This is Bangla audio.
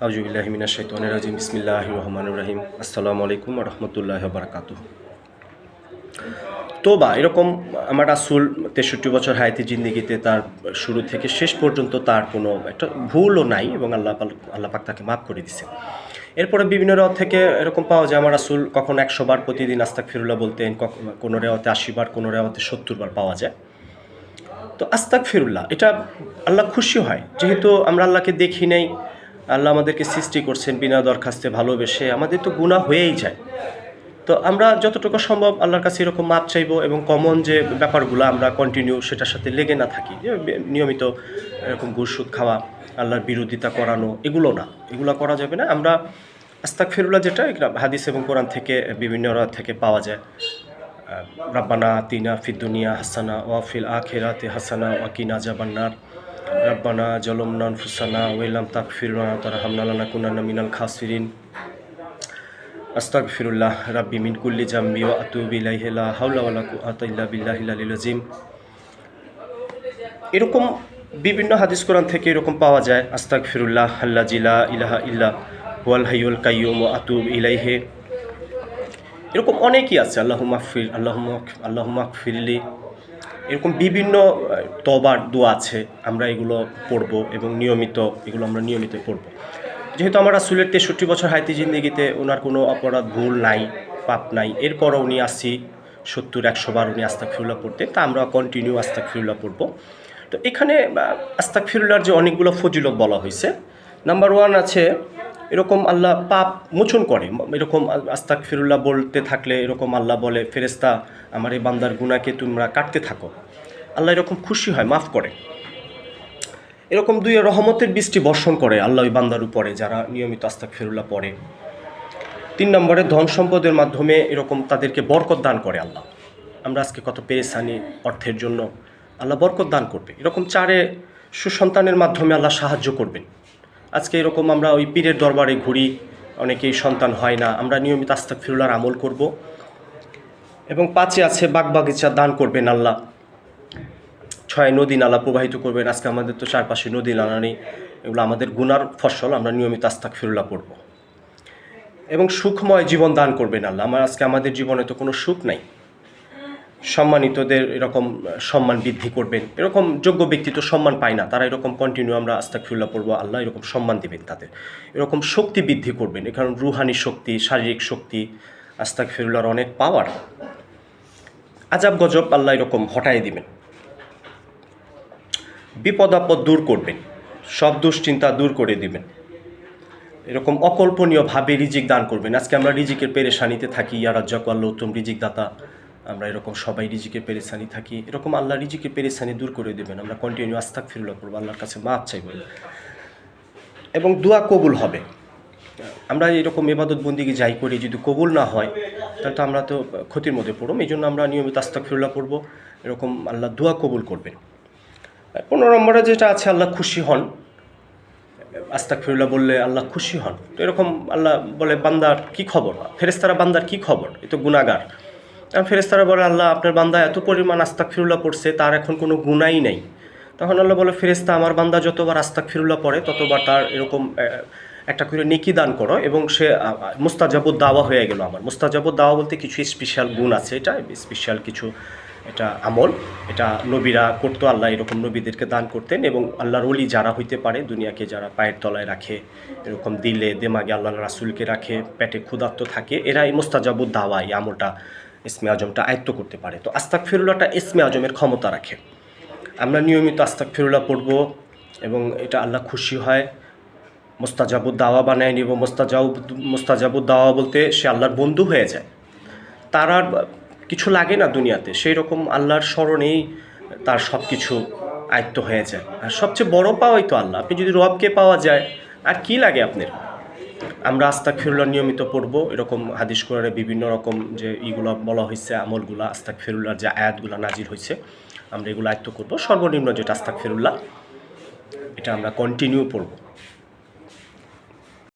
আউযুবিল্লাহি মিনাশ শাইতানির রাজিম বিসমিল্লাহির রহমানির রহিম আসসালামু আলাইকুম ওয়া রাহমাতুল্লাহি ওয়া বারাকাতুহু। তোবা এরকম আমার রাসূল ৬৩ বছর হায়াতি জিন্দেগিতে তার শুরু থেকে শেষ পর্যন্ত তার কোনো একটা ভুলও নাই এবং আল্লাহ পাক তাকে মাফ করে দিয়েছেন। এরপরে বিভিন্ন রেওয়াত থেকে এরকম পাওয়া যায় আমার রাসূল কখনো ১০০ বার প্রতিদিন আস্তাগফিরুল্লাহ বলতেন, কোনো রেওয়াতে ৮০ বার, কোনো রেওয়াতে ৭০ বার পাওয়া যায়। তো আস্তাগফিরুল্লাহ এটা আল্লাহ খুশি হয়, যেহেতু আমরা আল্লাহকে দেখি নাই, আল্লাহ আমাদেরকে সৃষ্টি করছেন বিনা দরখাস্তে ভালোবেসে, আমাদের তো গুনাহ হয়েই যায়। তো আমরা যতটুকু সম্ভব আল্লাহর কাছে এরকম মাপ চাইবো এবং কমন যে ব্যাপারগুলো আমরা কন্টিনিউ সেটার সাথে লেগে না থাকি, যে নিয়মিত এরকম ঘুষ সুদ খাওয়া, আল্লাহর বিরোধিতা করানো, এগুলো না, এগুলো করা যাবে না। আমরা আস্তাগফিরুল্লাহ যেটা এটা হাদিস এবং কোরআন থেকে বিভিন্ন রাত থেকে পাওয়া যায়। রাব্বানা আতিনা ফিদ দুনিয়া হাসানা ওয়া ফিল আখিরাতি হাসানা ওয়া কিনা আযাবান্নার রাব্বানা যালামনা আনফুসানা ওয়া ইল্লাম তাগফির লানা ওয়া তারহামনা লানাকুনান্না মিনাল খাসিরিন আস্তাগফিরুল্লাহ রাব্বি মিন কুল্লি জামবি ওয়া আতুবু ইলাইহি লা হাওলা ওয়া লা কুওয়াতা ইল্লা বিল্লাহিল আলিয়্যিল আযীম। এরকম বিভিন্ন হাদিস কোরআন থেকে এরকম পাওয়া যায়, আস্তাগফিরুল্লাহ আল্লাযী লা ইলাহা ইল্লা হুয়াল হাইয়ুল কাইয়্যুম ওয়া আতুবু ইলাইহি। এরকম অনেকই আছে, আল্লাহুম্মা গফিরলি, এরকম বিভিন্ন তওবার দোয়া আছে, আমরা এগুলো পড়ব এবং এগুলো আমরা নিয়মিত পড়ব। যেহেতু আমার রাসূলের ৬৩ বছর হায়াতি জিন্দেগিতে ওনার কোনো অপরাধ ভুল নাই, পাপ নাই, এরপরও উনি ৮০, ৭০, ১০০ বার উনি আস্তাগফিরুল্লাহ পড়তেন, তা আমরা কন্টিনিউ আস্তাগফিরুল্লাহ পড়ব। তো এখানে আস্তাগফিরুল্লাহর যে অনেকগুলো ফজিলত বলা হয়েছে, নাম্বার 1 আছে এরকম আল্লাহ পাপ মোচন করে। এরকম আস্তাগফিরুল্লাহ বলতে থাকলে এরকম আল্লাহ বলে, ফেরেশতা আমার এই বান্দার গুনাহকে তোমরা কাটতে থাকো, আল্লাহ এরকম খুশি হয়, মাফ করে। এরকম 2 রহমতের বৃষ্টি বর্ষণ করে আল্লাহ ওই বান্দার উপরে যারা নিয়মিত আস্তাগফিরুল্লাহ পড়ে। 3 নম্বরে ধন সম্পদের মাধ্যমে এরকম তাদেরকে বরকত দান করে আল্লাহ। আমরা আজকে কত পেরেশানি অর্থের জন্য, আল্লাহ বরকত দান করবে। এরকম 4 সুসন্তানের মাধ্যমে আল্লাহ সাহায্য করবেন। আজকে এরকম আমরা ওই পীরের দরবারে ঘুরি, অনেকেই সন্তান হয় না, আমরা নিয়মিত আস্তাগফিরুল্লাহর আমল করব। এবং 5 আছে বাগবাগিচা দান করবেন আল্লাহ। 6 নদী নালা প্রবাহিত করবেন। আজকে আমাদের তো চারপাশে নদী নালা নেই, এগুলো আমাদের গুনার ফসল, আমরা নিয়মিত আস্তাগফিরুল্লাহ পড়ব। এবং সুখময় জীবন দান করবেন আল্লাহ। আজকে আমাদের জীবনে তো কোনো সুখ নাই, সম্মানিতদের এরকম সম্মান বৃদ্ধি করবেন। এরকম যোগ্য ব্যক্তি তো সম্মান পায় না, তারা এরকম কন্টিনিউ আমরা আস্তাগফিরুল্লাহ পড়ব, আল্লাহ এরকম সম্মান দিবেন তাদের। এরকম শক্তি বৃদ্ধি করবেন, এখানে রুহানি শক্তি, শারীরিক শক্তি, আস্তাগফিরুল্লাহর অনেক পাওয়ার। আজাব গজব আল্লাহ এরকম হটাই দিবেন। বিপদ আপদ দূর করবেন, সব দুশ্চিন্তা দূর করে দিবেন। এরকম অকল্পনীয়ভাবে রিজিক দান করবেন। আজকে আমরা রিজিকের পেরেশানিতে থাকি, ইয়া রাজ্জাকু আল্লাহ উত্তম রিজিক দাতা, আমরা এরকম সবাই রিজিকের পেরেশানি থাকি। এরকম আল্লাহ রিজিকের পেরেশানি দূর করে দেবেন। আমরা কন্টিনিউ আস্তাগফিরুল্লাহ করবো, আল্লাহর কাছে মাপ চাইব এবং দোয়া কবুল হবে। আমরা এরকম ইবাদত বন্দিগি যাই করি, যদি কবুল না হয় তাহলে তো আমরা তো ক্ষতির মধ্যে পড়ব। এই জন্য আমরা নিয়মিত আস্তাগফিরুল্লাহ পড়ব, এরকম আল্লাহ দোয়া কবুল করবেন। 15 নম্বরে যেটা আছে, আল্লাহ খুশি হন। আস্তাগফিরুল্লাহ বললে আল্লাহ খুশি হন। তো এরকম আল্লাহ বলে, বান্দার কি খবর? ফেরেশতারা বান্দার কি খবর? এ তো গুনাহগার। ফেরেশতারা বলে, আল্লাহ আপনার বান্দা এত পরিমাণ আস্তাগফিরুল্লাহ পড়ছে, তার এখন কোনো গুনাহই নেই। তখন আল্লাহ বলে, ফেরেশতা আমার বান্দা যতবার আস্তাগফিরুল্লাহ পড়ে ততবার তার এরকম একটা করে নেকি দান করো, এবং সে মুস্তাজাবুদ দাওয়া হয়ে গেল আমার। মুস্তাজাবুদ দাওয়া বলতে কিছু স্পেশাল গুণ আছে, এটা স্পেশাল কিছু, এটা আমল, এটা নবীরা করতো, আল্লাহ এরকম নবীদেরকে দান করতেন। এবং আল্লাহর ওলি যারা হইতে পারে, দুনিয়াকে যারা পায়ের তলায় রাখে, এরকম দিলে দেমাগে আল্লাহ রাসূলকে রাখে, পেটে ক্ষুধার্ত থাকে, এরা এই মুস্তাজাবুদ দাওয়া, এই আমলটা, ইসমে আজমটা আয়ত্ত করতে পারে। তো আস্তাগফিরুল্লাহটা ইসমে আজমের ক্ষমতা রাখে। আমরা নিয়মিত আস্তাগফিরুল্লাহ পড়ব এবং এটা আল্লাহ খুশি হয়। মুস্তাজাবুদ দাওয়া বানায় নিব। মুস্তাজাবুদ দাওয়া বলতে সে আল্লাহর বন্ধু হয়ে যায়, তার আর কিছু লাগে না দুনিয়াতে, সেই রকম আল্লাহর স্মরণেই তার সব কিছু আয়ত্ত হয়ে যায়। আর সবচেয়ে বড় পাওয়াই তো আল্লাহ। আপনি যদি রবকে পাওয়া যায়, আর কি লাগে আপনার? আমরা আস্তাগফিরুল্লাহ নিয়মিত পড়ব। এরকম হাদিস কোরআনে বিভিন্ন রকম যে ইগুলো বলা হয়েছে, আমলগুলো, আস্তাগফিরুল্লাহর যে আয়াতগুলো নাজিল হয়েছে, আমরা এগুলো আয়ত্ত করব। সর্বনিম্ন যেটা আস্তাগফিরুল্লাহ, এটা আমরা কন্টিনিউ পড়ব।